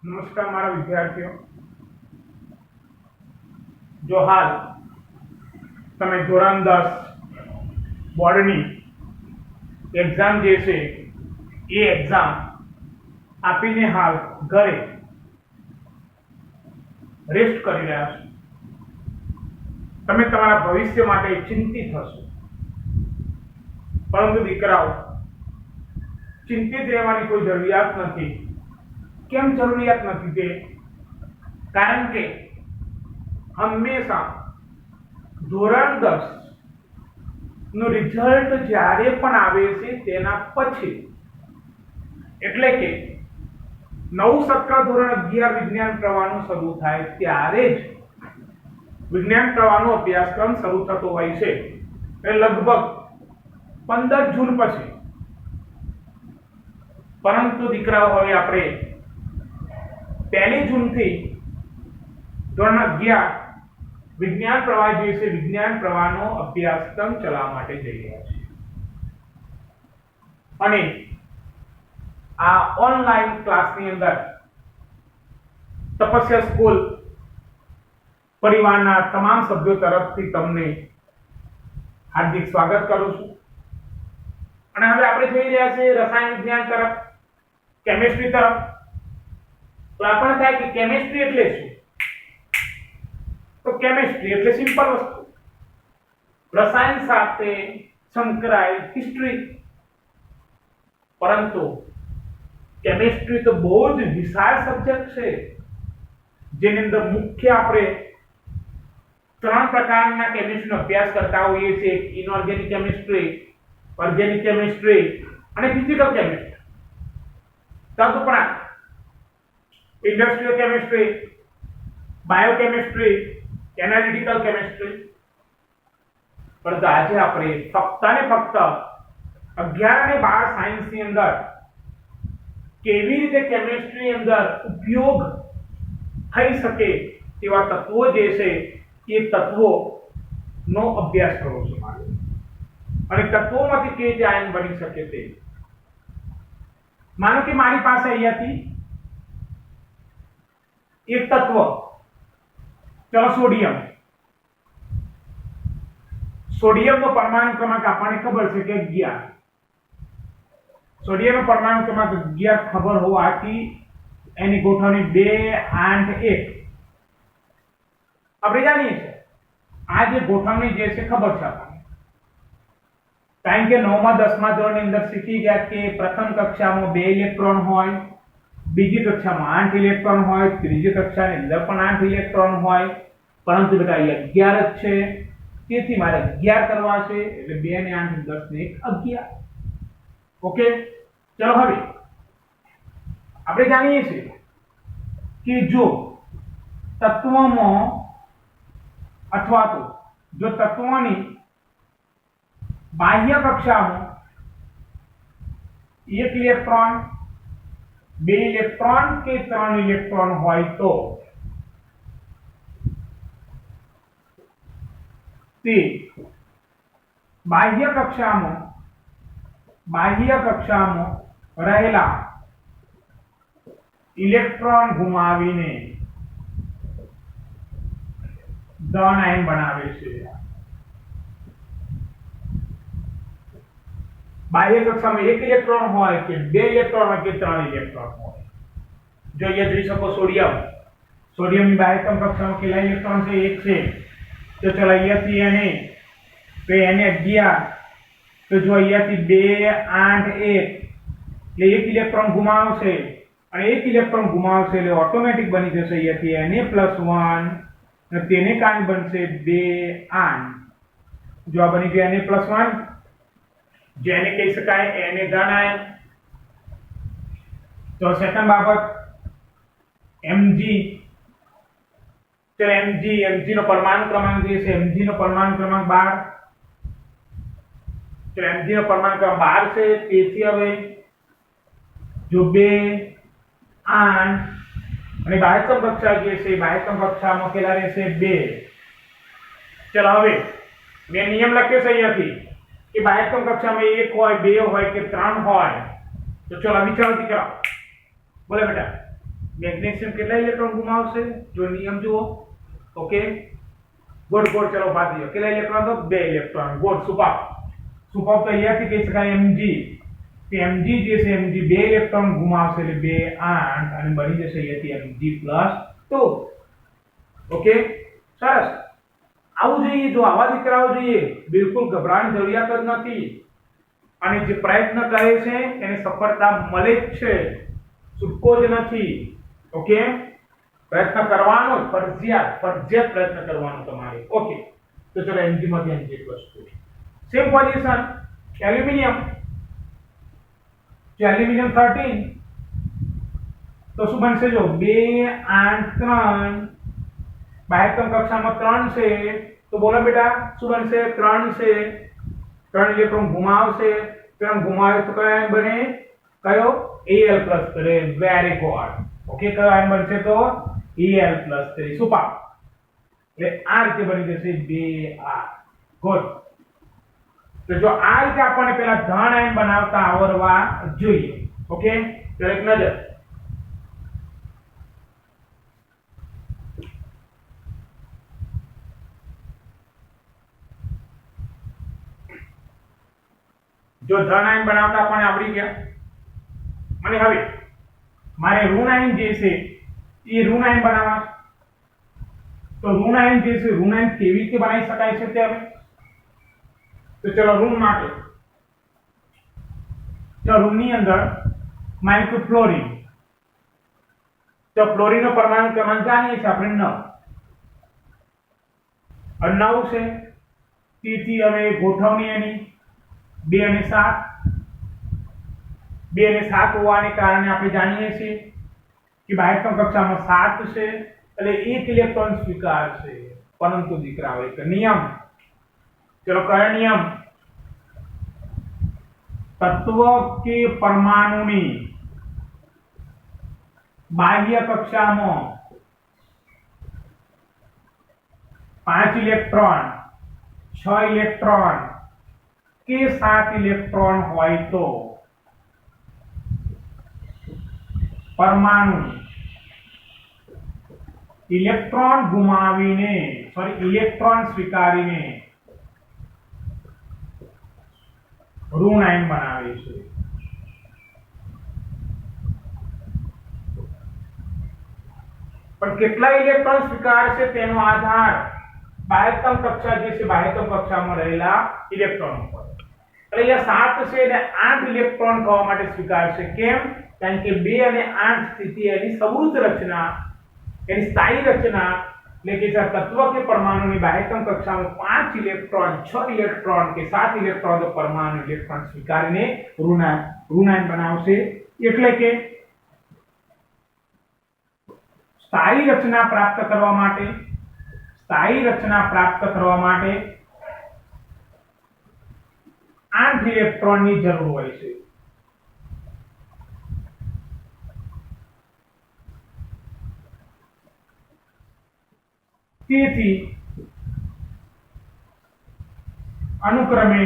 નમસ્કાર મારા વિદ્યાર્થીઓ, જો હાલ તમે ધોરણ 10 બોર્ડની એક્ઝામ જે છે એ એક્ઝામ આપીને હાલ ઘરે રેસ્ટ કરી રહ્યા છો, તમે તમારા ભવિષ્ય માટે ચિંતિત હશો. પરંતુ દીકરાઓ, ચિંતિત રહેવાની કોઈ જરૂરિયાત નથી. કેમ જરૂરિયાત નથી? તે કારણ કે હંમેશા ધોરણ 10 નું રિઝલ્ટ જ્યારે પણ આવે છે તેના પછી, એટલે કે નવું સત્ર ધોરણ 11 વિજ્ઞાન પ્રવાહનું શરૂ થાય ત્યારે જ વિજ્ઞાન પ્રવાહનો અભ્યાસક્રમ શરૂ થતો હોય છે. એટલે લગભગ 15 જૂન પછી. પરંતુ દીકરાઓ, હવે આપણે 1 જૂનથી ધોરણ 11 વિજ્ઞાન પ્રવાહ જે છે વિજ્ઞાન પ્રવાહનો અભ્યાસક્રમ ચલાવવા માટે જઈ રહ્યા છીએ. અને આ ઓનલાઈન ક્લાસની અંદર તપસ્યા સ્કૂલ પરિવારના તમામ સભ્યો તરફથી તમને હાર્દિક સ્વાગત કરું છું. અને હવે આપણે જઈ રહ્યા છીએ રસાયણ વિજ્ઞાન તરફ, કેમિસ્ટ્રી તરફ. તો આપણને થાય કે કેમિસ્ટ્રી એટલે શું? તો કેમિસ્ટ્રી એટલે સિમ્પલ વસ્તુ, રસાયણ સાથે સંકળાયેલ હિસ્ટ્રી. પરંતુ કેમિસ્ટ્રી તો બહુ જ વિશાળ સબ્જેક્ટ છે, જેની અંદર મુખ્ય આપણે 3 પ્રકારના કેમિસ્ટ્રીનો અભ્યાસ કરતા હોઈએ છીએ: ઇનઓર્ગેનિક કેમિસ્ટ્રી, ઓર્ગેનિક કેમિસ્ટ્રી અને ફિઝિકલ કેમિસ્ટ્રી. તદુપરાંત industrial chemistry, biochemistry, analytical chemistry. પરંતુ આજે આપણે ફક્ત અને ફક્ત 11 અને 12 સાયન્સની અંદર કેવી રીતે કેમિસ્ટ્રી અંદર ઉપયોગ થઈ શકે તેવા તત્વો જે છે એ તત્વોનો અભ્યાસ કરવો છે મારે. અને તત્વોમાંથી કેવી રીતે આયન બની શકે તે. માનો કે મારી પાસે અહીંયાથી એક તત્વ, ચલો સોડિયમ. સોડિયમનો પરમાણુ ક્રમાંક આપણને ખબર છે કે 11. સોડિયમનો પરમાણુ ક્રમાંક 11 ખબર હોવાથી એની ગોઠવણી 2, 8, 1 આપણે જાણીએ છીએ. આ જે ગોઠવણી જે છે ખબર છે આપણને, કારણ કે 9મા 10મા ધોરણની અંદર શીખી ગયા કે પ્રથમ કક્ષામાં 2 ઇલેક્ટ્રોન હોય, બીજી કક્ષામાં 8 ઇલેક્ટ્રોન હોય, ત્રીજી કક્ષાની અંદર પણ 8 ઇલેક્ટ્રોન હોય. પરંતુ બેટા 11 જ છે, તેથી મારે 11 કરવા છે. એટલે 2 ને 8 10 ને 1 11. ઓકે, ચલો હવે આપણે જાણીએ છીએ કે જો તત્વમાં અથવા તો જો તત્વની બાહ્ય કક્ષામાં 1 ઇલેક્ટ્રોન, 2 ઇલેક્ટ્રોન કે 3 ઇલેક્ટ્રોન હોય તો તે બાહ્ય કક્ષામાં રહેલા ઇલેક્ટ્રોન ગુમાવીને ધન આયન બનાવે છે. બાહ્ય કક્ષામાં 1 ઇલેક્ટ્રોન હોય કે 2 ઇલેક્ટ્રોન હોય કે 3 ઇલેક્ટ્રોન હોય. જો અહીંયા જોઈ શકો સોડિયમની બાહ્ય કક્ષામાં કેટલા ઇલેક્ટ્રોન છે? 1 છે. તો ચલો અહીંયાથી એને તો એને 11. તો જો અહીંયાથી 2, 8, 1 એટલે 1 ઇલેક્ટ્રોન ગુમાવશે, અને 1 ઇલેક્ટ્રોન ગુમાવશે એટલે ઓટોમેટિક બની જશે અહીંયાથી Na+1 અને તેને કારણે બનશે 2, 8. જો આ બની ગયું Na+1, જેને કહી શકાય Na ધન આયન. તો સેકન્ડ બાબત Mg. તો Mg નો પરમાણુ ક્રમાંક જે છે Mg નો પરમાણુ ક્રમાંક 12. તો Mg નો પરમાણુ ક્રમાંક 12 છે. તેથી હવે જો 2, 8 અને બાહ્યતમ કક્ષા જે છે બાહ્યતમ કક્ષામાં કેટલા રહેશે? 2. ચલો હવે મેં નિયમ લખ્યો છે અહીંયાથી કે બાહ્યતમ કક્ષામાં 1 હોય, 2 હોય કે 3 હોય. તો ચલો વિચારથી કરો. બોલે બેટા, મેગ્નેશિયમ કેટલા ઇલેક્ટ્રોન ગુમાવશે? જો નિયમ જુઓ. ઓકે, ગોળ ગોળ ચલો ભાગી લો. કેટલા ઇલેક્ટ્રોન? તો 2 ઇલેક્ટ્રોન. ગોળ સુપાપ તો અહીંયાથી કહી શકાય mg. કે mg જે છે mg 2 ઇલેક્ટ્રોન ગુમાવશે એટલે 2 8 અને બની જશે અહીંયાથી mg + 2. ઓકે, સરસ. આવું જોઈએ. જો આવા દીકરાઓ જોઈએ, બિલકુલ ગભરાવાની જરૂરિયાત જ નથી. અને જે પ્રયત્ન કરે છે એને સફળતા મળે જ છે, છૂટકો જ નથી. ઓકે, પ્રયત્ન કરવાનો, ફરજિયાત પ્રયત્ન કરવાનો તમારે. ઓકે, તો ચલો mg માંથી mg + 2. Same position aluminium. જો એલ્યુમિનિયમ 13 તો શું બનશે? જો 2 8 3 બાહ્યતમ કક્ષામાં 3 છે, તો બોલો બેટા શું બનશે? 3 છે. 3 ઇલેક્ટ્રોન ગુમાવશે. 3 ગુમાવે તો કયો આયન બને? કયો? Al+3. Very good. ઓકે, કયો આયન બનશે? તો Al+3. સુપર. એટલે આ રીતે બની જશે 2R. ગુડ. તો જો આ રીતે આપણને પહેલા ધન આયન બનાવતા આવડવા જોઈએ. ઓકે, તો એક નજર. જો ધન આયન બનાવતા આપણને આવડી ગયા, અને હવે મારે ઋણ આયન જે છે એ ઋણ આયન બનાવવા. તો ઋણ આયન જે છે, ઋણ આયન કેવી રીતે બનાવી શકાય છે તે હવે. તો ચલો ઋણ માટે, જો ઋણની અંદર માની કે ફ્લોરિન. તો ફ્લોરિનનો પરમાણુ ક્રમાંક જાણીએ છીએ આપણે 9. અને 9 છે. તેથી હવે ગોઠવણી એની 2 અને 7. 2 અને 7 હોવાને કારણે આપણે જાણીએ છીએ કે બાહ્યતમ કક્ષામાં 7 છે એટલે 1 ઇલેક્ટ્રોન સ્વીકારશે. પરંતુ દીકરાઓ એક નિયમ. चलो कया नियम? तत्व के परमाणु बाह्य कक्षा में 5 इलेक्ट्रॉन 6 इलेक्ट्रॉन के 7 इलेक्ट्रॉन होय तो परमाणु इलेक्ट्रॉन गुमावीने इलेक्ट्रॉन स्वीकारीने ऋण आयन बनावे छे। पण કેટલા ઇલેક્ટ્રોન સ્વીકારશે તેનો આધાર બાહ્યતમ કક્ષા જે છે બાહ્યતમ કક્ષામાં રહેલા ઇલેક્ટ્રોન પર। એટલે અહીંયા 7 છે એટલે 8 ઇલેક્ટ્રોન થવા માટે સ્વીકારશે। કેમ? કારણ કે 2 અને 8 સ્થિતિ એની સમૃદ્ધ રચના એની સ્થાયી રચના એટલે કે तत्व के परमाणु ની बाह्यतम कक्षा में 5 इलेक्ट्रॉन 6 इलेक्ट्रॉन के 7 इलेक्ट्रॉन तो परमाणु इलेक्ट्रॉन स्वीकारीने ऋणायन बनावशे। એટલે કે स्थायी रचना प्राप्त करवा माटे 8 इलेक्ट्रॉन ની જરૂર હોય છે। તેથી अनुक्रमे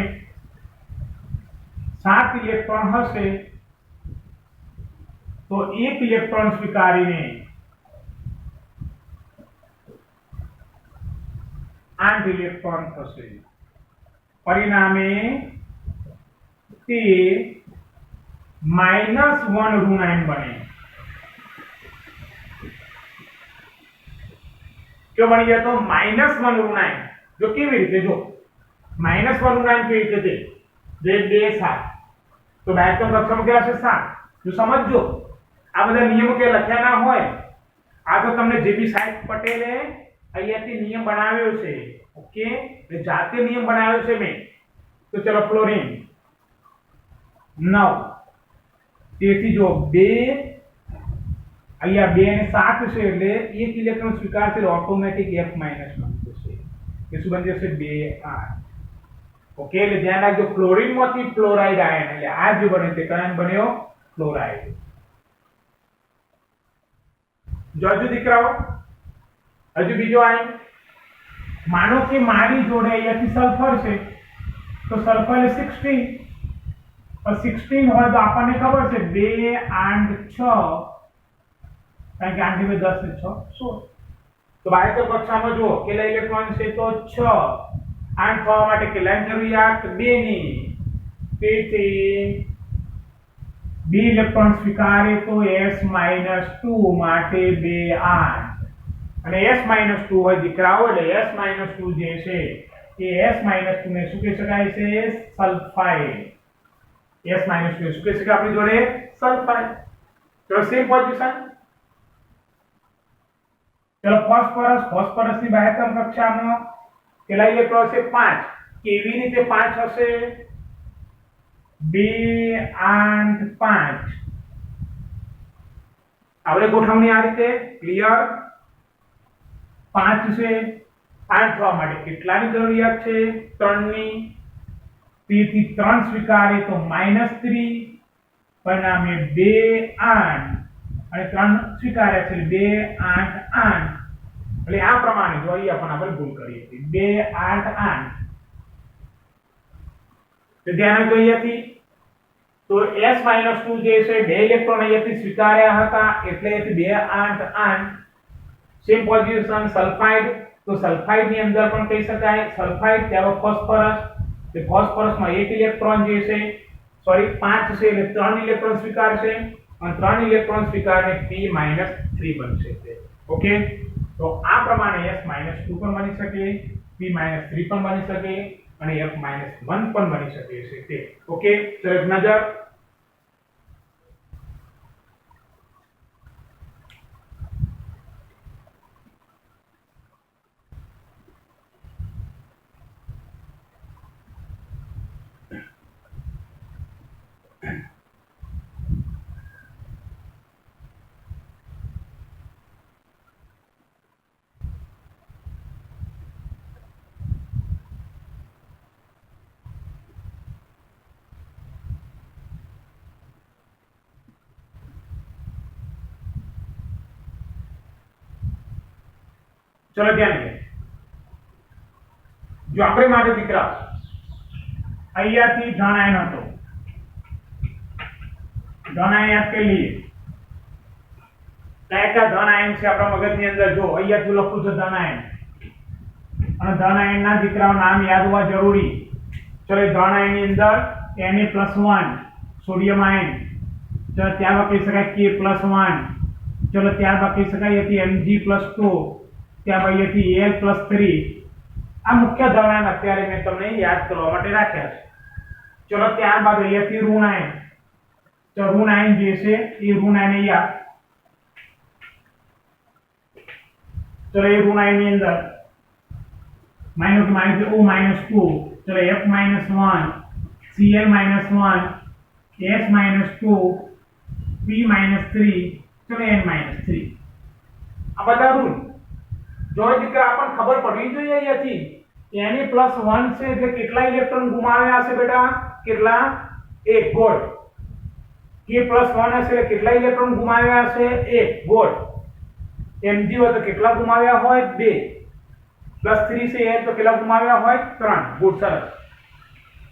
7 इलेक्ट्रॉन हशे तो 1 इलेक्ट्रॉन स्वीकारीने 8 इलेक्ट्रॉन थशे। परिणामे ते -1 ऋणायन बने। क्यों बनी जाए तो -1 ऋणायन। जो केवी रीते जो -1 ऋणायन केवी रीते थे जे 2 7 तो बाह्यतम कक्षा में क्या छे 7। जो समझो आ બધા નિયમો કે લખ્યા ના હોય આ તો તમને જેબી સાહેબ પટેલે અહીંયાથી નિયમ બનાવ્યો છે। ઓકે એટલે જાતે નિયમ બનાવ્યો છે મેં। તો ચલો ફ્લોરિન 9 તેથી જો 2 અહીંયા 2 અને 7 છે એટલે 1 ઇલેક્ટ્રોન સ્વીકારશે એટલે ઓટોમેટિક F- બની જશે। એ શું બની જશે 2R। ओके એટલે ધ્યાન રાખજો ક્લોરીન માંથી ફ્લોરાઇડ આયન એટલે આ જે બને તે કયો બન્યો ફ્લોરાઇડ। જોજો દીકરાઓ હજુ બીજો આયન માનો કે મારી જોડે અહીંયાથી સલ્ફર છે તો સલ્ફર એ 16 और 16 હોય તો આપણને ખબર છે 2 8 6 કારણ કે 8 × 10 = 6 16. તો બાહ્ય કક્ષામાં જુઓ કેટલા ઇલેક્ટ્રોન છે તો 6. 8 થવા માટે કેટલાની જરૂરિયાત 2 ની. તેથી 2 ઇલેક્ટ્રોન સ્વીકારે તો s-2 માટે 2 8 અને s-2 હોય દીકરાઓ એટલે s-2 જે છે એ s-2 ને શું કહી શકાય છે સલ્ફાઇડ. s-2 શું કહી શકાય આપણી જોડે સલ્ફાઇડ. તો સેમ પોઝિશન. ચલો ફોસ્ફરસની બાહ્યતમ કક્ષામાં કેટલા ઇલેક્ટ્રોન છે 5. કેવી રીતે 5 હશે 2 8 5. આપણે ગોઠવણી આ રીતે ક્લિયર. 5 છે 8 થવા માટે કેટલાની જરૂરિયાત છે 3 ની. તેથી 3 સ્વીકારે તો -3 પરિણામે 2 8 અને 3 સ્વીકારે છે 2 8 8. એટલે આ પ્રમાણે જો અહીંયા પણ આપણે ભૂલ કરી હતી 2 8 8. તો ધ્યાન જોઈએ તો s-2 જે છે 2 ઇલેક્ટ્રોન અહીંયાથી સ્વીકાર્યા હતા એટલે 2 8 8. Same position sulphide. તો સલ્ફાઇડ ની અંદર પણ કહી શકાય સલ્ફાઇડ ત્યારબાદ ફોસ્ફરસ. તે ફોસ્ફરસમાં 1 ઇલેક્ટ્રોન જે છે સોરી 5 છે એટલે 3 ઇલેક્ટ્રોન સ્વીકારશે અને 3 ઇલેક્ટ્રોન સ્વીકારને p-3 બનશે. ઓકે. તો આ પ્રમાણે s-2 પણ બની શકે, p-3 પણ બની શકે અને f-1 પણ બની શકે છે તે. ઓકે. તો એક નજર ચલો ધ્યાન દે. જો આપણે માટે દીકરા અહીંયાથી ધન આયન હતો. ધન આયન યાદ કરી લઈએ. કયા ધન આયન છે આપણા મગજની અંદર જો અહીંયાથી લખું છું ધન આયન. અને ધન આયનના દીકરાઓ નામ યાદ હોવા જરૂરી. ચલો ધન આયનની અંદર Na+1 સોડિયમ આયન. ચલો ત્યારબાદ કહી શકાય K+1. ચલો ત્યારબાદ કહી શકાય Mg+2. ત્યારબાદ અહીંયાથી Al+3. આ મુખ્ય ધન આયન અત્યારે મેં તમને યાદ કરવા માટે રાખ્યા છે. ચલો ત્યારબાદ અહીંયાથી ઋણ આયન. તો ઋણ આયન જે છે એ ઋણ આયન અહીંયા ચલો એ ઋણ આયન ની અંદર -O-2 ચલો F-1 Cl-1 S-2 P-3 ચલો N-3. આ બધા ઋણ જો દીકરા આપણને ખબર પડવી જોઈએ અહીંયાથી Na+1 છે એટલે કેટલા ઇલેક્ટ્રોન ગુમાવ્યા હશે બેટા કેટલા 1 ગોળ. K+1 હશે એટલે કેટલા ઇલેક્ટ્રોન ગુમાવ્યા હશે 1 ગોળ. Mg હોય તો કેટલા ગુમાવ્યા હોય 2 +3 છે એ તો કેટલા ગુમાવ્યા હોય 3 ગુડ સરસ.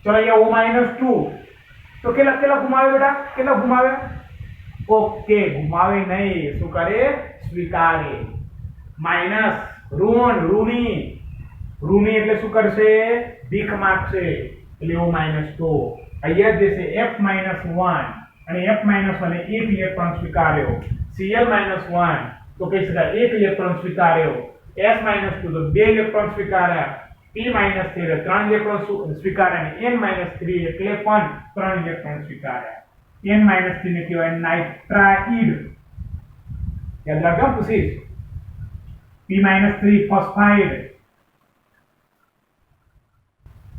ચલો અહીંયા O-2 તો કેટલા ગુમાવ્યા બેટા કેટલા ગુમાવ્યા ઓકે ગુમાવે નહીં શું કરે સ્વીકારે. માઈનસ ઋણ ઋણી એટલે શું કરશે ભીખ માંગશે એટલે O-2. અહીંયા જે છે F-1 અને F-1 એ 1 ઇલેક્ટ્રોન સ્વીકાર્યો. Cl-1 તો કહી શકાય 1 ઇલેક્ટ્રોન સ્વીકાર્યો. S-2 તો 2 ઇલેક્ટ્રોન સ્વીકાર્યા. P-3 એટલે 3 ઇલેક્ટ્રોન સ્વીકાર્યા અને N-3 એટલે પણ 3 ઇલેક્ટ્રોન સ્વીકાર્યા. N-3 ને કહેવાય નાઇટ્રાઇડ. યાદ રાખજો પૂછીશ. P-3 phosphide.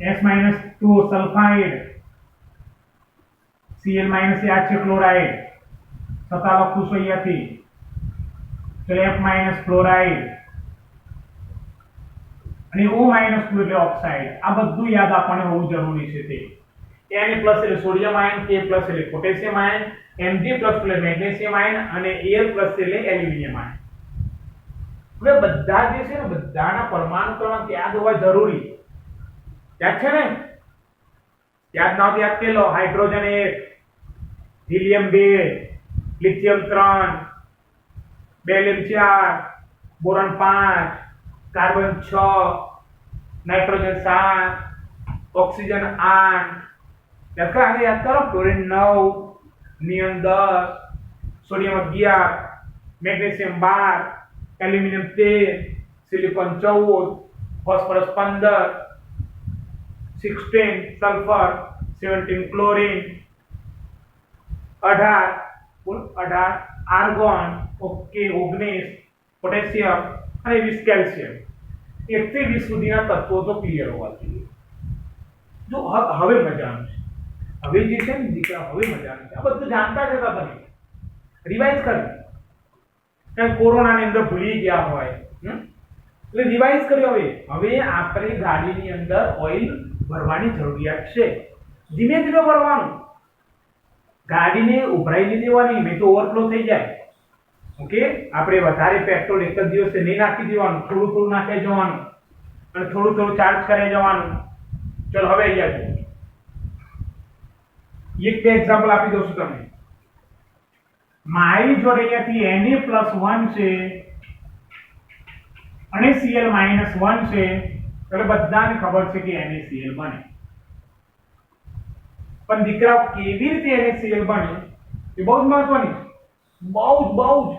S-2 sulphide. Cl- એ આ છે ક્લોરાઇડ. સતા લખું છું અહીંયાથી. F- ક્લોરાઇડ અને O-2 એટલે ઓક્સાઇડ. આ બધું યાદ આપણને હોવું જરૂરી છે તે. Na+ એટલે સોડિયમ આયન, K+ એટલે પોટેશિયમ આયન, Mg+ એટલે મેગ્નેશિયમ આયન અને Al+ એટલે એલ્યુમિનિયમ આયન. હવે બધા જે છે ને બધાના પરમાણુ ક્રમાંક યાદ હોવા જરૂરી. યાદ છે ને? યાદ ના હોય યાદ કરી લો. Hydrogen 1, helium 2, lithium 3, barium 4, boron 5, carbon 6, nitrogen 7, oxygen 8, યાદ કરો chlorine 9, neon 10, sodium 11, magnesium 12, aluminium 13, silicon 14, phosphorus 15, 16 sulphur, 17 chlorine, 18 argon, okay 19 potassium અને 20 કેલ્શિયમ. 1 થી 20 સુધીના તત્વો તો ક્લિયર હોવા જોઈએ. જો હવે મજાનું છે. હવે જે છે ને દીકરા હવે મજાનું છે. આ બધું જાણતા જ હતા તમે. રિવાઇઝ કરી. કારણ કોરોનાની અંદર ભૂલી ગયા હોય. એટલે રિવાઇઝ કર્યો. હવે આપણે ગાડીની અંદર ઓઇલ ભરવાની જરૂરિયાત છે. ધીમે ધીમે ભરવાનું. ગાડીને ઉભરાઈ દેવાની, નહીં તો ઓવરફ્લો થઈ જાય. ઓકે, આપણે વધારે પેટ્રોલ એક જ દિવસે નહીં નાખી દેવાનું, થોડું થોડું નાખી જવાનું અને થોડું થોડું ચાર્જ કરી જવાનું. ચલો હવે અહીંયા જુઓ. એક બે એક્ઝામ્પલ આપી દઉં છું તમને. મારી જોડે અહીંયાથી Na+1 છે અને Cl-1 છે, એટલે બધાને ખબર છે કે NaCl બને. પણ દીકરાઓ કેવી રીતે NaCl બને એ બહુ જ મહત્વની છે. બહુ જ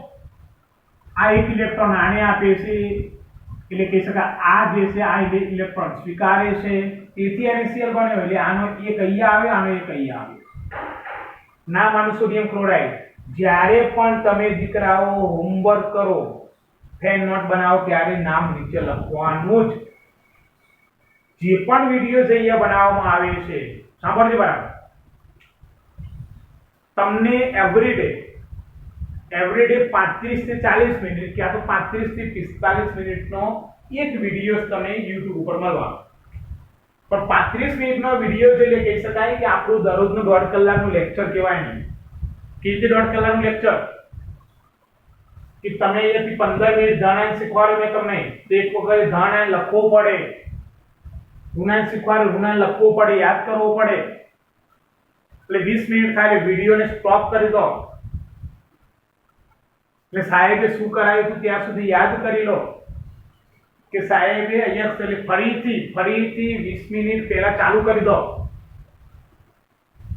આ એક ઇલેક્ટ્રોન આને આપે છે, એટલે કહી શકાય આ જે છે આ ઇલેક્ટ્રોન સ્વીકારે છે, તેથી NaCl બને. એટલે આનો એક અહીંયા આવે, આનો એક અહીંયા આવે. નામ આનું સોડિયમ ક્લોરાઇડ. જ્યારે પણ તમે દીકરાઓ હોમવર્ક કરો, ફેન નોટ બનાવો ત્યારે નામ નીચે લખવાનું જ. જે પણ વિડિયોઝ અહીંયા બનાવવામાં આવે છે, સાંભળજો બરાબર. તમને એવરીડે 35 થી 40 મિનિટ કે આ તો 35 થી 45 મિનિટનો એક વિડિયો તમને YouTube ઉપર મળવાનો. પણ 35 મિનિટનો વિડિયો એટલે કહી શકાય કે આપણું દરરોજનું 1.5 કલાકનું લેક્ચર કહેવાય નહીં. કે રીતે 1.5 કલાકનું લેક્ચર કે તમે અહીંયાથી 15 મિનિટ ધાણા શીખવાડો મેં તમને, તો એક વખત ધાણા લખવો પડે, ગુના શીખવાડો, ગુના લખવો પડે, યાદ કરવો પડે. એટલે 20 મિનિટ થાય વિડિયોને સ્ટોપ કરી દો. એટલે સાહેબે શું કરાવ્યું હતું ત્યાં સુધી યાદ કરી લો કે સાહેબે અહીંયા ફરીથી 20 મિનિટ પહેલા ચાલુ કરી દો.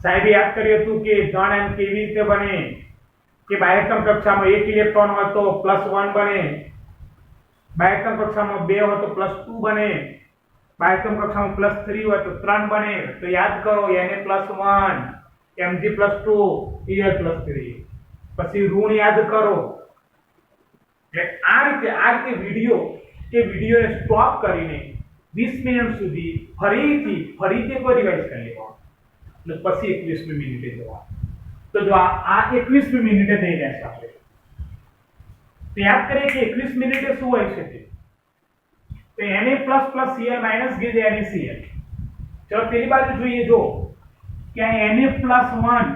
સાહેબે યાદ કર્યું હતું કે ધન એમ કેવી રીતે બને, કે બાહ્યતમ કક્ષામાં 1 ઇલેક્ટ્રોન હોય તો +1 બને, બાહ્યતમ કક્ષામાં 2 હોય તો +2 બને, બાહ્યતમ કક્ષામાં +3 હોય તો 3 બને. તો યાદ કરો Na+1, Mg+2, Cl+3. પછી ઋણ યાદ કરો. એટલે આ રીતે વિડિયોને સ્ટોપ કરીને 20 મિનિટ સુધી ફરીથી એકવાર રિવાઇઝ કરી લેવાનું. એટલે પછી 21મી મિનિટે જવાનું. તો જો આ 21મી મિનિટે થઈ રહેશે આપણે. તો યાદ કરીએ કે 21 મિનિટે શું હોય છે તે. તો Na++ Cl- gives NaCl. ચલો પેલી બાજુ જોઈએ. જો કે આ Na+1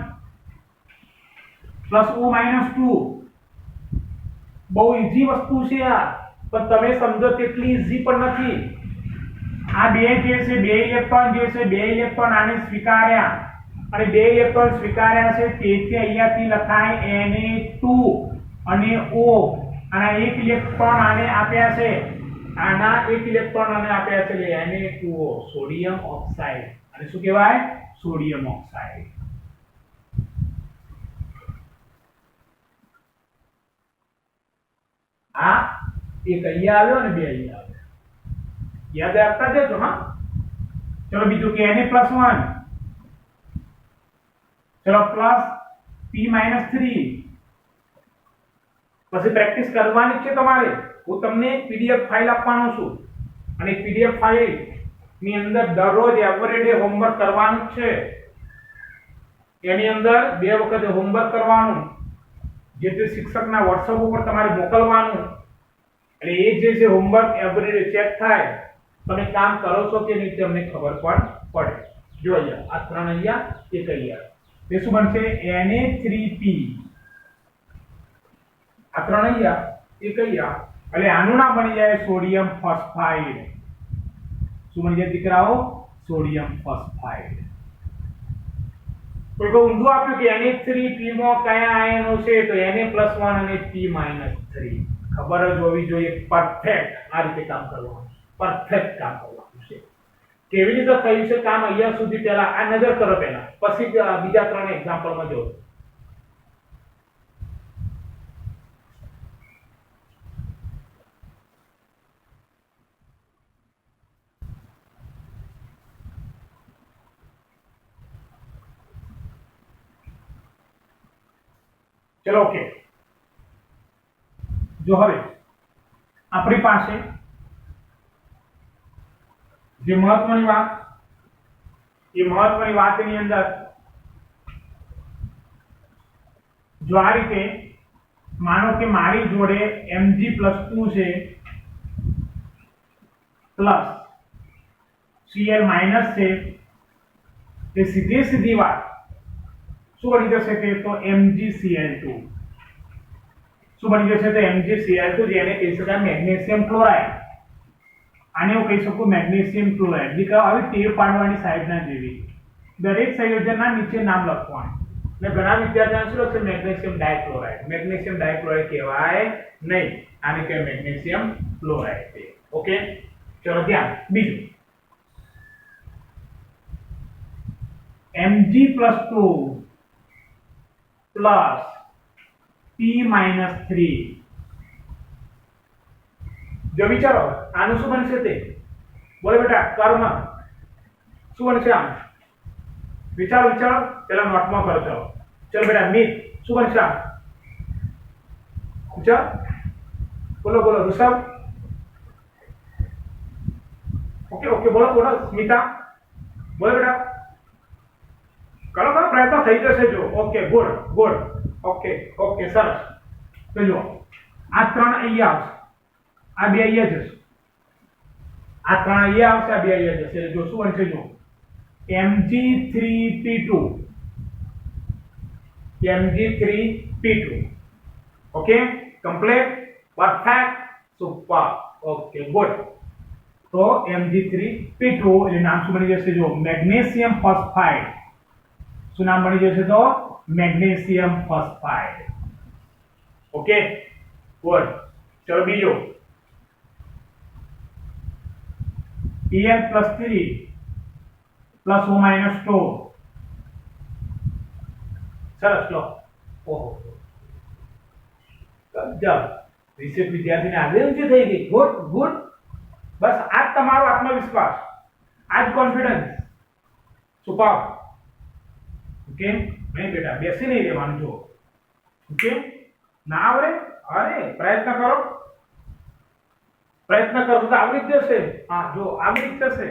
+O-2 બહુ ઈઝી વસ્તુ છે આ, પણ તમે સમજો તેટલી ઈઝી પણ નથી. આ બે જે છે, બે ઇલેક્ટ્રોન આને સ્વીકાર્યા અને બે ઇલેક્ટ્રોન સ્વીકાર્યા છે, તેથી અહીંયાથી લખાય Na2 અને O. અને એક ઇલેક્ટ્રોન આને આપ્યા છે, આના એક ઇલેક્ટ્રોન આને આપ્યા છે, એટલે Na2O, સોડિયમ ઓક્સાઇડ. અને શું કહેવાય? Sodium oxide. આ એક અહીંયા આવ્યો અને બે અહીંયા આવ્યો. યાદ રાખતા જજો. હા, ચલો બીજું કે Na+1, ચલો +P-3. પછી પ્રેક્ટિસ કરવાની છે તમારે. હું તમને એક PDF ફાઇલ આપવાનો છું અને PDF ફાઇલ ની અંદર દરરોજ એવરીડે હોમવર્ક કરવાનું છે. એની અંદર 2 વખત હોમવર્ક કરવાનું, જે તે શિક્ષકના WhatsApp ઉપર તમારે મોકલવાનું. એટલે એ જે છે હોમવર્ક એવરીડે ચેક થાય, તમે કામ કરો છો કે નહીં તમને ખબર પણ પડે. જો અહીંયા આ 3 અહીંયા, એક અહીંયા, તે શું બનશે? Na3P. આ 3 અહીંયા, એક અહીંયા, એટલે આનું નામ બની જાય સોડિયમ ફોસ્ફાઇડ. શું બની જાય દીકરાઓ? Sodium phosphide. કોઈ ઊંધું આપ્યું કે Na3P માં કયા આયનો છે તો Na+1 અને P-3 ખબર જ હોવી જોઈએ. પરફેક્ટ આ રીતે કામ કરવાનું, પરફેક્ટ કામ કરવાનું છે. કેવી રીતે થયું છે કામ અહીંયા સુધી પહેલા આ નજર કરો પહેલા, પછી બીજા ત્રણ એક્ઝામ્પલમાં જો. ચલો ઓકે, જો હવે આપણી પાસે જે મહત્વની વાત, એ મહત્વની વાતની અંદર જો આ રીતે માનો કે મારી જોડે Mg+2 છે પ્લસ Cl માઇનસ છે, તે સીધી વાત શું બની જશે તે તો MgCl2. શું બની જશે તો MgCl2, જેને કહી શકાય મેગ્નેશિયમ ક્લોરાઇડ. આને હું કહી શકું મેગ્નેશિયમ ક્લોરાઇડ. દીકરા આવી ટેવ પાડવાની સાઈડના જેવી દરેક સંયોજનના નીચે નામ લખવાનું. ને ઘણા વિદ્યાર્થીઓ શું લખશે મેગ્નેશિયમ ડાઇક્લોરાઇડ. મેગ્નેશિયમ ડાઇક્લોરાઇડ કહેવાય નહીં, આને કહેવાય મેગ્નેશિયમ ક્લોરાઇડ. ઓકે, ચલો ધ્યાન. બીજું Mg+2 પ્લસ P-3. જો વિચારો આનું શું બનશે તે બોલો બેટા, કર્મ શું બનશે આમ? વિચારો પેલા નોટમાં કરો. ચલો બેટા મિત શું બનશે આમ? પૂછો, બોલો ઋષભ. ઓકે બોલો સ્મિતા, બોલો બેટા. કરો પ્રયત્ન થઈ જશે જો. Okay good. ઓકે સરસ. તો જો આ ત્રણ અહીંયા આવશે, આ બે અહીંયા જશે, આ ત્રણ અહીંયા આવશે, આ બે અહીંયા જશે. જો શું બનશે જો Mg3P2. Okay, complete, perfect, super. Okay good. તો Mg3P2 એટલે નામ શું બની જશે જો મેગ્નેશિયમ ફોસ્ફાઇડ. શું નામ બની જશે તો મેગ્નેશિયમ ફોસ્ફાઇડ. Okay good. ચલો બીજો Pl+3 પ્લસ O-2. સરસ લો. ઓહો ગજબ, વિશેષ વિદ્યાર્થીને આગળ ઊંચી થઈ ગઈ. ગુડ. બસ આ જ તમારો આત્મવિશ્વાસ, આ જ કોન્ફિડન્સ. સુપર. ઓકે, નહીં બેટા બેસી નહીં રહેવાનું જો. ઓકે, ના આવડે અરે પ્રયત્ન કરો તો આવડી જ જશે. હા જો આવડી જ જશે.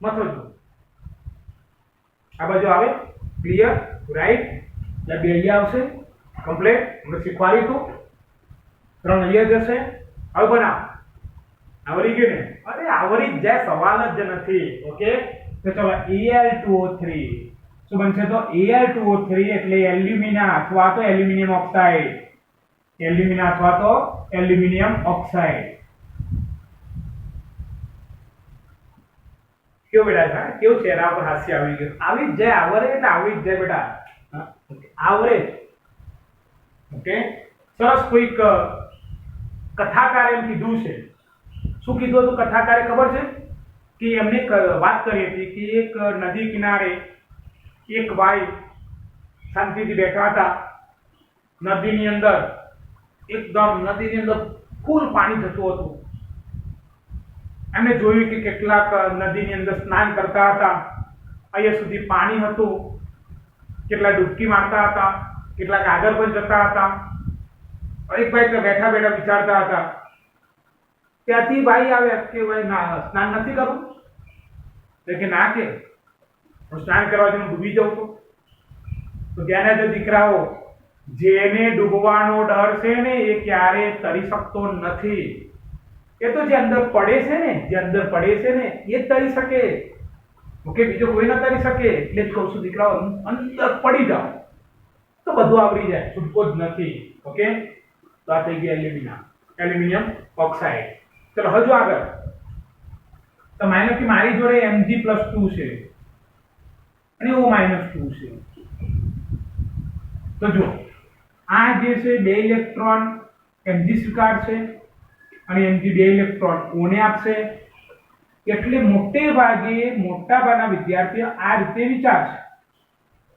મથો જો આ બાજુ આવે ક્લિયર રાઈટ. બે અહીંયા આવશે કમ્પ્લીટ. આપણે શીખવાડીશું. ત્રણ અહીંયા જશે. હવે બનાવ આવડી ગયું ને? અરે આવડી જ જાય, સવાલ જ નથી. ઓકે, તો ચલો Al2O3 શું બનશે તો Al2O3 એટલે એલ્યુમિના અથવા તો એલ્યુમિનિયમ ઓક્સાઇડ. કેવું બેટા, કેવું ચહેરા પર હાસ્ય આવી ગયું? આવી જ જાય, આવરે એટલે આવી જ જાય બેટા, આવરે. ઓકે સરસ. કોઈક કથાકારે એમ કીધું છે. શું કીધું હતું કથાકારે ખબર છે? કે એમને વાત કરી હતી કે એક નદી કિનારે એક ભાઈ શાંતિથી બેઠા હતા. નદીની અંદર ફૂલ પાણી જતું હતું. એમણે જોયું કે કેટલાક નદીની અંદર સ્નાન કરતા હતા, અહીંયા સુધી પાણી હતું. કેટલા ડૂબકી મારતા હતા, કેટલાક આગળ પણ જતા હતા. એક ભાઈ બેઠા વિચારતા હતા. ત્યાંથી ભાઈ આવ્યા કે ભાઈ સ્નાન નથી કરવું? કે ના, કે હું સ્નાન કરવા જઈને ડૂબી જાઉં તો ત્યાંના જે દીકરાઓ, જેને ડૂબવાનો ડર છે ને એ ક્યારે તરી શકતો નથી. એ તો જે અંદર પડે છે ને એ જ તરી શકે. ઓકે, બીજો કોઈ ના તરી શકે. એટલે જ કહું છું દીકરાઓ અંદર પડી જાઓ તો બધું આવડી જાય, છૂટકો જ નથી. ઓકે, તો આ થઈ ગયા એલ્યુમિનિયમ ઓક્સાઇડ. ચલો હજુ આગળ. તો માનો કે મારી જોડે Mg+2 છે અને O-2 છે. તો જો આ જે છે બે ઇલેક્ટ્રોન Mg સ્વીકારશે અને Mg બે ઇલેક્ટ્રોન O ને આપશે, એટલે મોટે ભાગે મોટા ભાગના વિદ્યાર્થીઓ આ રીતે વિચારશે.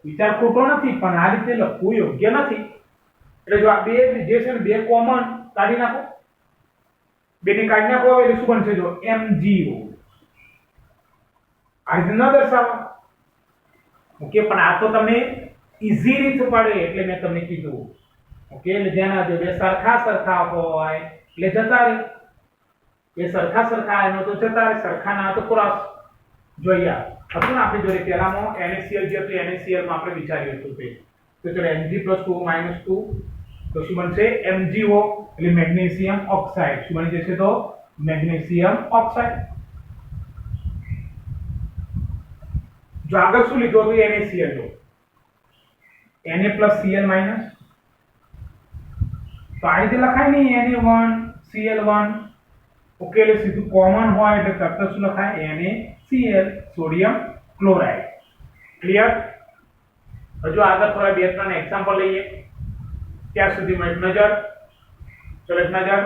વિચાર ખોટો નથી, પણ આ રીતે લખવું યોગ્ય નથી. એટલે જો આ બે જે છે ને બે કોમન કાઢી નાખો, બેને કાઢી નાખો એટલે શું બનશે? જો MgO. આ રીતે ન દર્શાવો. ઓકે, પણ આ તો તમને ઈઝી રીત પડે એટલે મેં તમને કીધું. ઓકે, એટલે જેના જો બે સરખા હોય એટલે જતા રહે, એ સરખા એનો તો જતા રહે, સરખા ના તો ક્રોસ. જોઈએ હતું ને આપણે જોડે પહેલામાં NaCl જે હતું, NaCl માં આપણે વિચાર્યું હતું તે તો ચલો Mg + 2 - 2 તો શું બનશે? MgO એટલે મેગ્નેશિયમ ઓક્સાઇડ. શું બની જશે? તો મેગ્નેશિયમ ઓક્સાઇડ. જો આગળ શું લીધું હતું? NaCl લો, Na + Cl - તો આ રીતે લખાય નહીં Na1 Cl1. ઓકે, એટલે સીધું કોમન હોય એટલે તરત શું લખાય? NaCl, sodium chloride. ક્લિયર? હજુ આગળ થોડા બે ત્રણ એક્ઝામ્પલ લઈએ. ત્યાં સુધીમાં એક નજર. ચલો એક નજર.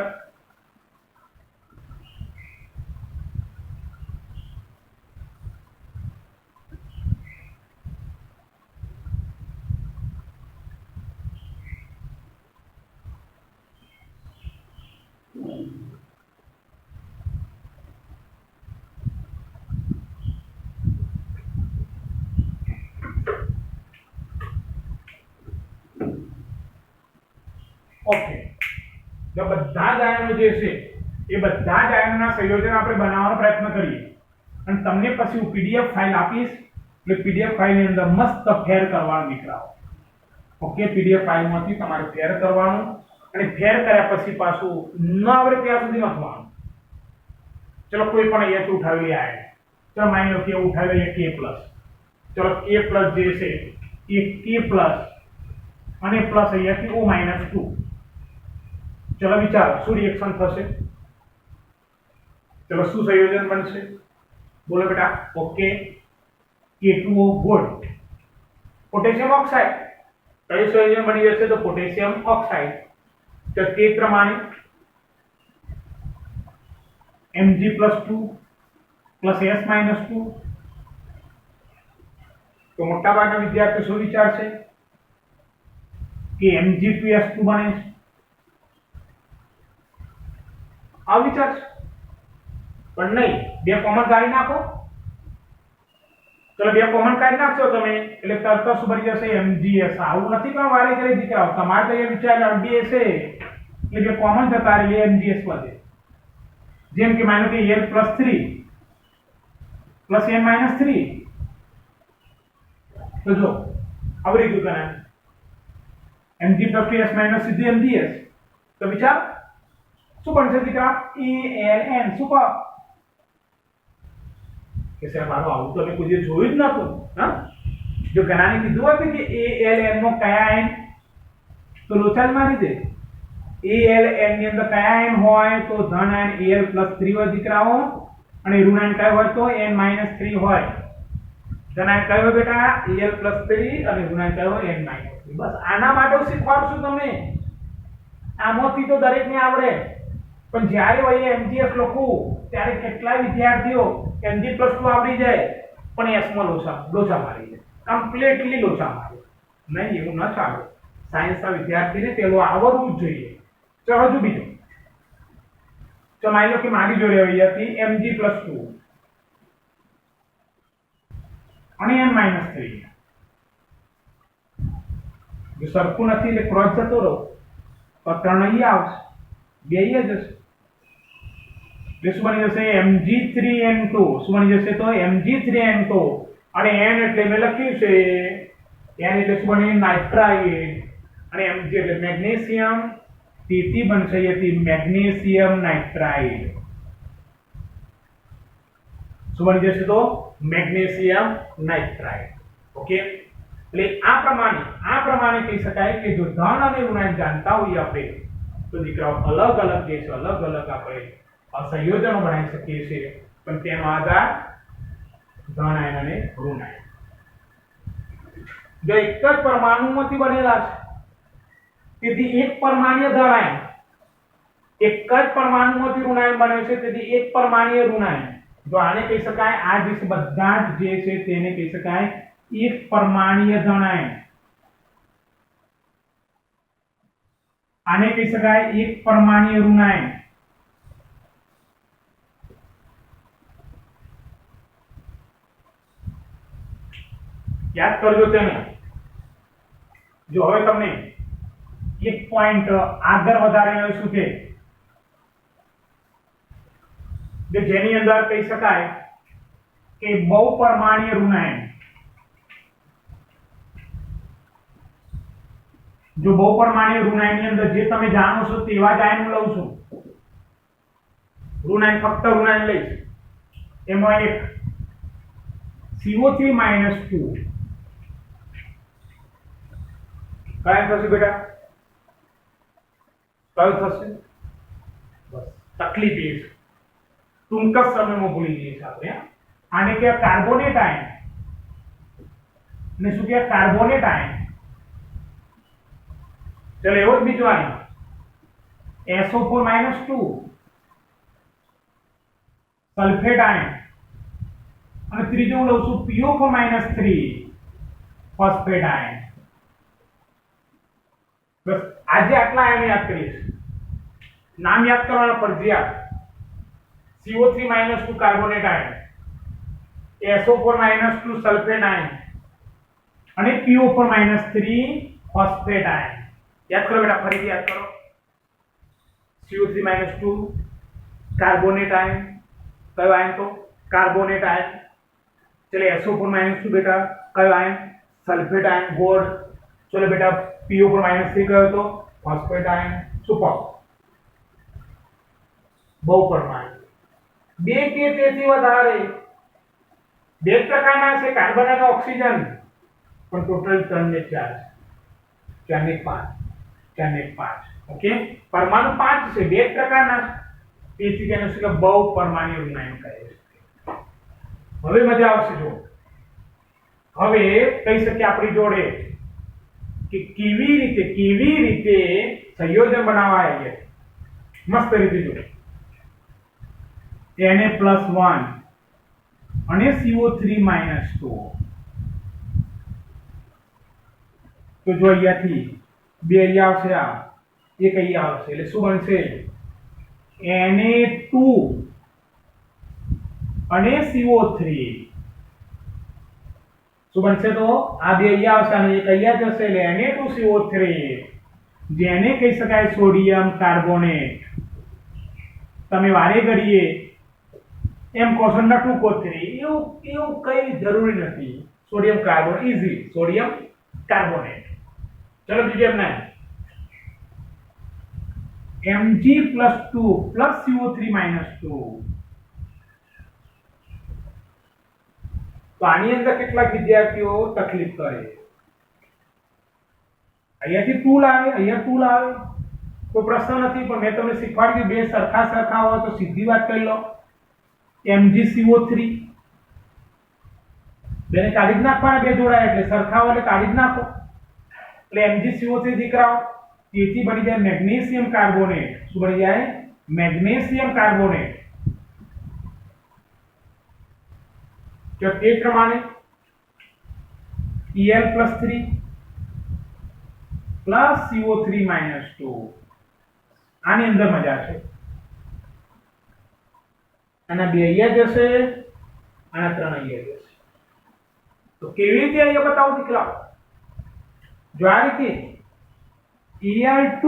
ઓકે, જો બધા જ આયનો જે છે એ બધા જ આયનોના સંયોજન આપણે બનાવવાનો પ્રયત્ન કરીએ અને તમને પછી હું પીડીએફ ફાઇલ આપીશ. એટલે પીડીએફ ફાઇલની અંદર મસ્ત ફેર કરવાનું દીકરાઓ. ઓકે, પીડીએફ ફાઇલમાંથી તમારે ફેર કરવાનું અને ફેર કર્યા પછી પાછું ન આવડે ત્યાં સુધી લખવાનું. ચલો કોઈ પણ એક ઉઠાવી લે આયન. ચલો માની લો કે ઉઠાવી લે K+. ચલો K+ જે છે એ K+ અને પ્લસ અહીંયાથી O - 2. ચલો વિચારો શું રિએક્શન થશે? ચલો શું સંયોજન બનશે? બોલો બેટા. Okay, K2O gold, potassium oxide. કયું સંયોજન બની જશે? તો પોટેશિયમ ઓક્સાઇડ. તો તે પ્રમાણે Mg + 2 + S - 2. તો મોટાભાગના વિદ્યાર્થીઓ શું વિચારશે? કે Mg2S2 બને છે. આ વિચાર પણ નહીં, બે કોમન કાઢી નાખો. ચલો બે કોમન કાઢી નાખશો તમે એટલે તરત શું બની જશે? MgS. આવું નથી પણ વારે ઘરે દીકરાઓ તમારે તો એ વિચાર બે છે એટલે બે કોમન જતા રહે MgS વધે. જેમ કે માનો કે L + 3 + N - 3. તો જો આવરી ગયું કને Mg + 2S - સીધું MgS. તો વિચાર શું બનશે દીકરા? ALN. શું કહો કે સાહેબ આવું આવું તો મેં કોઈ જોયું જ નતું. હા, જો ગણાને કીધું હતું કે ALN માં કયા આયન, તો લોચા જ મારી દે. ALN ની અંદર કયા આયન હોય? તો ધન આયન Al + 3 હોય દીકરાઓ, અને ઋણ આયન કયો હોય? તો N - 3 હોય. ધન આયન કયો હોય બેટા? Al + 3 અને ઋણ આયન કયો હોય? N - 3. બસ આના માટે શીખવાડશું તમને. આમાંથી તો દરેકને આવડે. પણ જ્યારે હોય MgS લખું ત્યારે કેટલાય વિદ્યાર્થીઓ Mg + 2 આવડી જાય પણ S માં લોચા મારી જાય, કમ્પ્લીટલી લોચા મારી. નહીં, એવું ન ચાલે. સાયન્સના વિદ્યાર્થીને પેલું આવડવું જ જોઈએ. ચલો હજુ બીજું. તો માની લો કે મારી જોડે આવી હતી Mg + 2 અને N - 3. જો સરખું નથી એટલે ક્રોસ જતો રહો તો 3 અહીં આવશે, 2 અહીં જશે. શું બની જશે? Mg3N2. શું બની જશે? તો Mg3N2 અને N એટલે મેં લખ્યું છે N એટલે શું બને? નાઇટ્રાઇડ. અને Mg એટલે મેગ્નેશિયમ. તેથી બનશે અહીંથી મેગ્નેશિયમ નાઇટ્રાઇડ. શું બની જશે? તો મેગ્નેશિયમ નાઇટ્રાઇડ. ઓકે, એટલે આ પ્રમાણે કહી શકાય કે જો ધન અને ઋણ આયન જાણતા હોઈએ આપણે તો દીકરાઓ અલગ અલગ જે છે અલગ અલગ આપણે સંયોજનો બનાવી શકીએ છીએ. પણ તેનો આધાર ધન આયન અને ઋણ આયન. જો એક જ પરમાણુમાંથી બનેલા છે તેથી એક પરમાણ્વીય દળ આયન એક જ પરમાણુમાંથી ઋણાયન બને છે, તેથી એક પરમાણ્વીય ઋણાયન. જો આને કહી શકાય, આ જે છે બધા જ જે છે તેને કહી શકાય એક પરમાણ્વીય ધનાયન. આને કહી શકાય એક પરમાણ્વીય ઋણાયન. યાદ કરજો તેને. જો હવે તમને એક પોઈન્ટ આગળ વધારીને શું છે કે જેની અંદર કહી શકાય કે બહુપરમાણ્વીય ઋણાયન. જો બહુપરમાણ્વીય ઋણાયનની અંદર જે તમે જાણો છો તેવા જ આયન લઉં છું. ઋણાયન ફક્ત ઋણાયન લઈશ. એમાં એક CO3 - 2 કયા થશે બેટા? કયું થશે? બસ તકલીફ એ છે, ટૂંક જ સમયમાં ભૂલી જઈએ છીએ આપણે. આને કહેવાય કાર્બોનેટ આયન. ને શું કહેવાય? Carbonate ion. ચલો એવો જ બીજો આયન SO4 - 2 સલ્ફેટ આયન. અને ત્રીજો હું લઉં છું PO4 - 3 ફોસ્ફેટ આયન. બસ આજે આટલા આયન યાદ કરીએ. નામ યાદ કરવાના ફરજિયાત. CO3 - 2 carbonate ion, SO4 - 2 sulphate ion અને PO4 - 3 ફોસ્ફેટ આયન. યાદ કરો બેટા, ફરીથી યાદ કરો. CO3 - 2 carbonate ion. કયો આયન? તો કાર્બોનેટ આયન. ચલો SO4 - 2 બેટા કયો આયન? Sulphate ion. ગોળ. ચલો બેટા PO4 - 3 કયો તો? Phosphate ion. સુપર. બહુપરમાણ્વીય. બે કે તેથી વધારે બે પ્રકારના છે કાર્બન અને ઓક્સિજન, પણ ટોટલ 3 ને 4 4 ને 5 4 ને 5. ઓકે, પરમાણુ 5 છે, બે પ્રકારના, તેથી તેને શું કે બહુપરમાણ્વીય ઋણાયન કહે છે. હવે મજા આવશે. જો હવે કહી શકીએ આપણી જોડે કે કેવી રીતે સંયોજન બનાવાય છે. મસ્ત રીતે જો Na+1 અને CO3 - 2. તો જો અહીંયાથી બે અહીંયા આવશે, આ એક અહીંયા આવશે, એટલે શું બનશે? Na2 અને CO3. શું બનશે? તો આ બે અહીંયા આવશે અને એક અહીંયા જશે, એટલે Na2CO3, જેને કહી શકાય સોડિયમ કાર્બોનેટ. તમે વારે ઘડીએ એમ કહો નટુકોથરી, એવું કઈ જરૂરી નથી. Sodium carbonate easy, sodium carbonate. ચલો બીજું એમ ના Mg+2 CO3 - 2. તો આની અંદર કેટલાક વિદ્યાર્થીઓ તકલીફ કરે. અહીંયાથી 2 લાવે, અહીંયા 2 લાવે, કોઈ પ્રશ્ન નથી. પણ મેં તમને શીખવાડ્યું બે સરખા હોય તો સીધી વાત કરી લો. MgCO3 બેને કાઢી જ નાખવાના, બે જોડાય એટલે સરખા હોય એટલે કાઢી જ નાખો. એટલે MgCO3 દીકરાઓ તેથી બની જાય મેગ્નેશિયમ કાર્બોનેટ. શું બની જાય? Magnesium carbonate. તો એ પ્રમાણે Al+3 CO3 - 2. આની અંદર મજા છે. આના બે અહીંયા જશે, આના 3 અહીંયા જશે. તો કેવી રીતે અહીંયા બતાવો દીકરા? જો આ રીતે Al2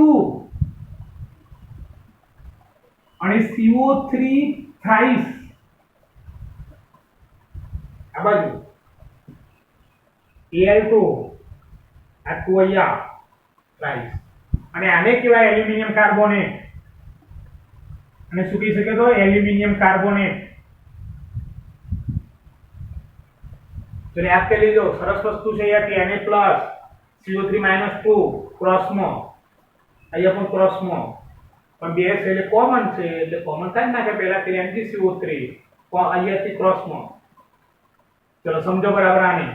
અને CO3 થ્રાઇસ આ બાજુ Al2 આ 2 અહીંયા થ્રાઇસ, અને આને કહેવાય એલ્યુમિનિયમ કાર્બોનેટ. અને શું કહી શકે? તો એલ્યુમિનિયમ કાર્બોનેટ. તો યાદ કરી લીધો, સરસ વસ્તુ છે. અહીંયા Na+ CO3 - 2 ક્રોસમાં, અહીંયા પણ ક્રોસમાં, પણ બે છે એટલે કોમન છે, એટલે કોમન થાય ને કે પહેલા કે MgCO3 અહીંયાથી ક્રોસમાં. ચલો સમજો બરાબર આને.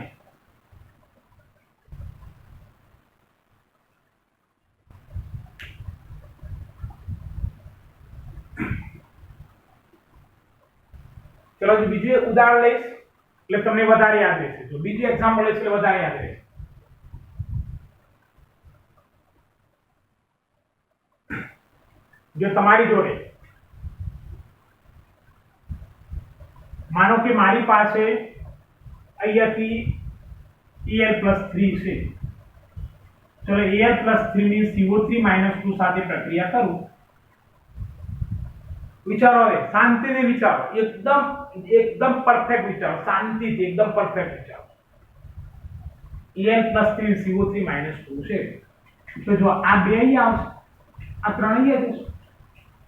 ચલો જો બીજું ઉદાહરણ લઈશ એટલે તમને વધારે યાદ રહેશે. જો બીજું એક્ઝામ્પલ લઈશ એટલે વધારે યાદ રહેશે. જો તમારી જોડે માનો કે મારી પાસે અહીંયાથી Al+3 છે. ચલો Al+3 ની CO3-2 સાથે પ્રક્રિયા કરું. વિચારો હવે શાંતિથી વિચારો, એકદમ પરફેક્ટ વિચારો, શાંતિથી એકદમ પરફેક્ટ વિચારો. Al+3 CO3-2 છે તો જો આ બે અહીં આવશે, આ ત્રણ અહીં જશે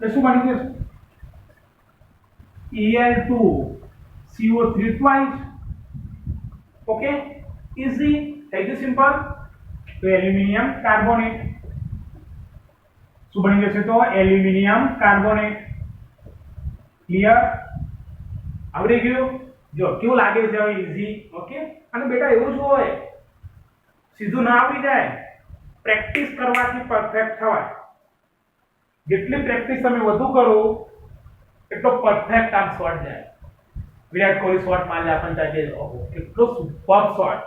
તો શું બની જશે? Al2 CO3 twice. Okay, easy થઈ ગયું, સિમ્પલ. તો એલ્યુમિનિયમ કાર્બોનેટ શું બની જશે? તો એલ્યુમિનિયમ કાર્બોનેટ. ક્લિયર? આવડી ગયું? જો કેવું લાગે છે હવે? ઈઝી. ઓકે, અને બેટા એવું જ હોય, સીધું ના આવડી જાય, પ્રેક્ટિસ કરવાથી પરફેક્ટ થવાય. જેટલી પ્રેક્ટિસ તમે વધુ કરો એટલો પરફેક્ટ આમ શોટ જાય. વિરાટ કોહલી શોટ મારે આપણને થાય ઓહો કેટલો સુપર શોટ.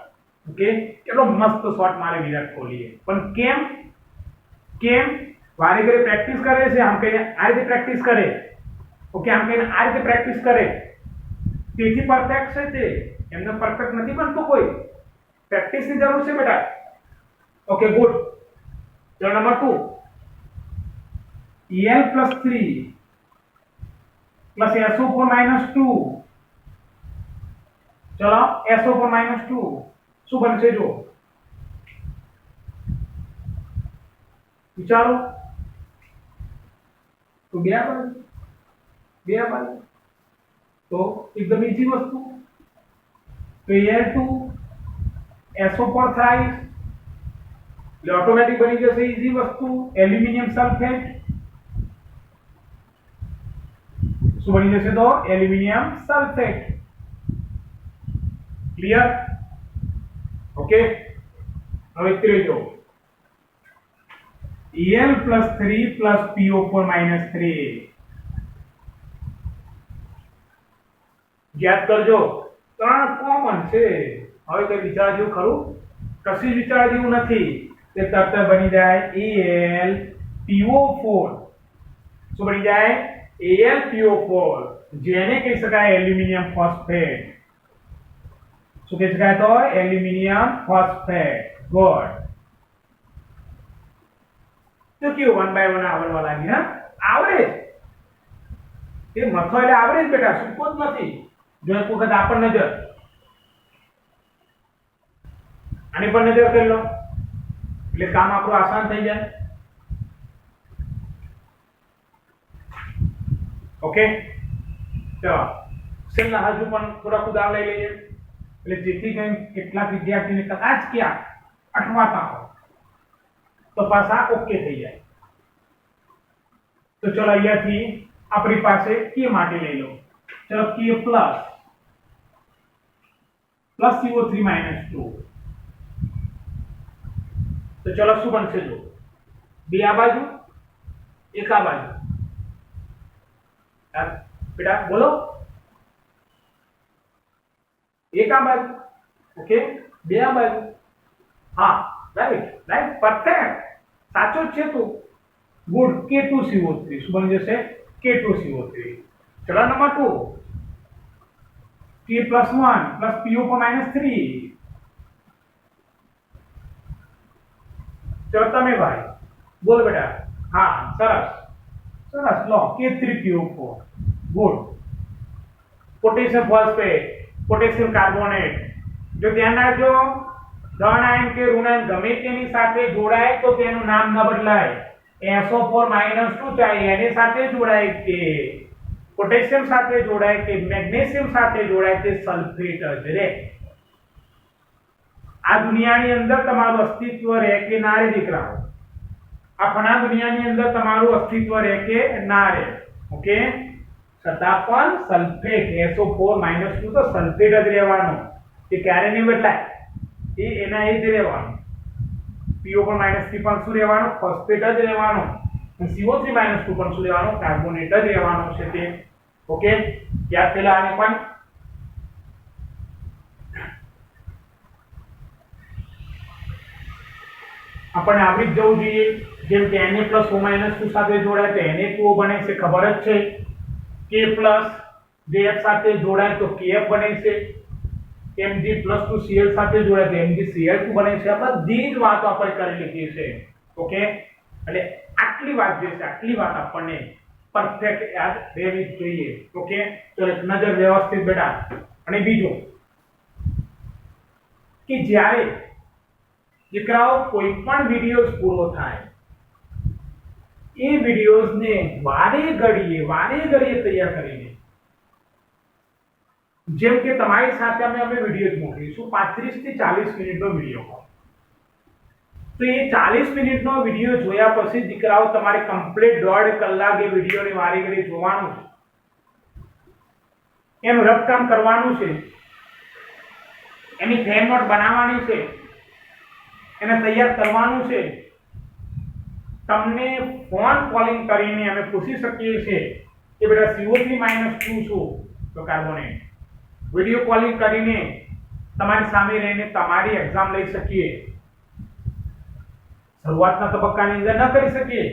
ઓકે, કેટલો મસ્ત શોટ મારે વિરાટ કોહલીએ. પણ કેમ વારે ઘરે પ્રેક્ટિસ કરે છે, આમ કહીને આ રીતે પ્રેક્ટિસ કરે. ઓકે, આમ કહીને આ રીતે પ્રેક્ટિસ કરે, તેથી પરફેક્ટ છે. તે એમને પરફેક્ટ નથી બનતો કોઈ, પ્રેક્ટિસની જરૂર છે બેટા. Okay, good. ચલો નંબર 2, Al+3 plus SO4-2. ચલો SO4-2 શું બનશે? જો વિચારો. તો બે બાજુ તો એકદમ ઈઝી વસ્તુ. તો Al2 SO4 થાય એટલે ઓટોમેટિક બની જશે ઈઝી વસ્તુ એલ્યુમિનિયમ સલ્ફેટ. શું બની જશે? તો એલ્યુમિનિયમ સલ્ફેટ. ક્લિયર? ઓકે, હવે ત્રીજો Al+3 plus PO4-3. યાદ કરજો, ત્રણ કોમન છે. હવે કઈ વિચાર જેવું ખરું? કશું વિચાર જેવું નથી. તે તરત બની જાય AlPO4. શું બની જાય? AlPO4, જેને કહી શકાય એલ્યુમિનિયમ ફોસ્ફેટ. શું કહી શકાય? તો એલ્યુમિનિયમ ફોસ્ફેટ. ગુડ. તો કેવું 1 by 1 આવડવા લાગી? હા, આવડે એ મથો એટલે આવડે જ બેટા, સુકો જ નથી. જો એક વખત આપણ નજર આની પર નજર કરી લો એટલે કામ આપણું આસાન થઈ જાય. ઓકે, ચલો છેલ્લા હજુ પણ થોડાક ઉદાહરણ લઈ લઈએ એટલે જેથી કંઈ કેટલાક વિદ્યાર્થીને કદાચ ક્યાં અટવાતા હોય તો પાછા ઓકે થઈ જાય. તો ચલો અહીંયાથી આપણી પાસે K માટે લઈ લો. ચલો K plus CO3-2. તો ચલો શું બનશે? જો બે આ બાજુ, એક આ બાજુ. બેટા બોલો, એક આ બાજુ. ઓકે, બે આ બાજુ. હા, રાઈટ, પરફેક્ટ, સાચો જ છે તું. ગુડ. K2CO3 શું બની જશે? K2CO3. ચલો નંબર 2, K+1 plus PO4-3. ચલો તમે ભાઈ બોલ બેટા. હા, સરસ લો K3PO4. Good. Potassium phosphate, potassium carbonate. જો ધ્યાન રાખજો, ધન આયન કે ઋણ આયન ગમે તેની સાથે જોડાય તો તેનું નામ ન બદલાય. SO4-2 ચાહે એની સાથે જોડાય કે પોટેશિયમ સાથે જોડાય કે મેગ્નેશિયમ સાથે જોડાય, તે સલ્ફેટ જ રહે. આ દુનિયાની અંદર તમારું અસ્તિત્વ રહે કે ના રહે દીકરાઓ? આ ફણા દુનિયાની અંદર તમારું અસ્તિત્વ રહે કે ના રહે? ઓકે, છતાં પણ સલ્ફેટ SO4-2 તો સલ્ફેટ જ રહેવાનો. એ ક્યારે નહીં બદલાય, એના એ જ રહેવાનું. PO4-3 પણ શું રહેવાનું? ફોસ્ફેટ જ રહેવાનો. CO3-2 પણ શું રહેવાનું? કાર્બોનેટ જ રહેવાનો છે તે. ઓકે, યાદ પેલા આને પણ આપણને આવડી જ જવું જોઈએ. જેમ કે Na + O - 2 સાથે જોડાય તો Na2O બને છે, ખબર જ છે. K + JF સાથે જોડાય તો KF બને છે. Mg+2Cl સાથે જોડાય તો MgCl2 બને છે. આ બધી જ વાતો આપણે કરી લીધી છે. ઓકે, એટલે આટલી વાત જે છે, આટલી વાત આપણને પરફેક્ટ યાદ રહેવી જ જોઈએ. ઓકે, તો એક નજર વ્યવસ્થિત બેટા. અને બીજું કે જ્યારે દીકરાઓ કોઈ પણ વિડિયોઝ પૂરો થાય એ વિડિયોઝને વારે ઘડીએ તૈયાર કરીને, જેમ કે તમારી સાથે અમે વિડિયોઝ મોકલીશું 35 થી 40 મિનિટનો વિડિયો હોય તો એ 40 મિનિટનો વિડિયો જોયા પછી દીકરાઓ તમારે કમ્પ્લીટ 1.5 કલાક એ વિડિયોને વારે ઘડી જોવાનું છે, એનું રફકામ કરવાનું છે, એની ફ્રેમ નોટ બનાવવાની છે, એને તૈયાર કરવાનું છે. તમને ફોન કોલિંગ કરીને અમે પૂછી શકીએ છીએ કે બેટા CO3 - શું? તો કાર્બોનેટ. વિડિયો કોલિંગ કરીને તમારી સામે રહીને તમારી એક્ઝામ લઈ શકીએ. શરૂઆતના તબક્કાની અંદર ન કરી શકીએ,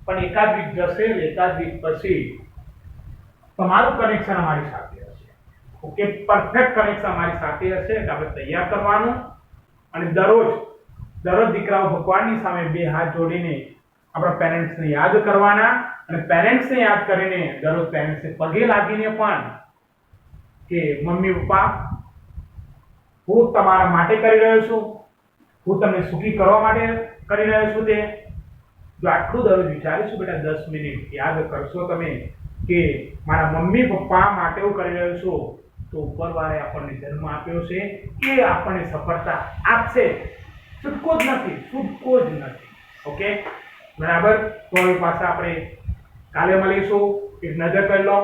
પણ એકાદ વીક જશે, એકાદ વીક પછી તમારું કનેક્શન અમારી સાથે હશે. ઓકે, પરફેક્ટ કનેક્શન અમારી સાથે હશે એટલે આપણે તૈયાર કરવાનું. અને દરરોજ દીકરાઓ ભગવાનની સામે બે હાથ જોડીને આપણા પેરેન્ટ્સને યાદ કરવાના, અને પેરેન્ટ્સને યાદ કરીને દરરોજ પેરેન્ટ્સને પગે લાગીને પણ કે મમ્મી પપ્પા, હું તમારા માટે કરી રહ્યો છું, હું તમને સુખી કરવા માટે કરી રહ્યો છું. તે જો આટલું દરરોજ વિચારીશું બેટા, 10 મિનિટ યાદ કરશો તમે કે મારા મમ્મી પપ્પા માટે હું કરી રહ્યો છું, તો ઉપરવાળાએ આપણને જન્મ આપ્યો છે, એ આપણને સફળતા આપશે. છૂટકો જ નથી. ઓકે, બરાબર. તો હવે પાછા આપણે કાલે મળીશું. એક નજર કરી લો.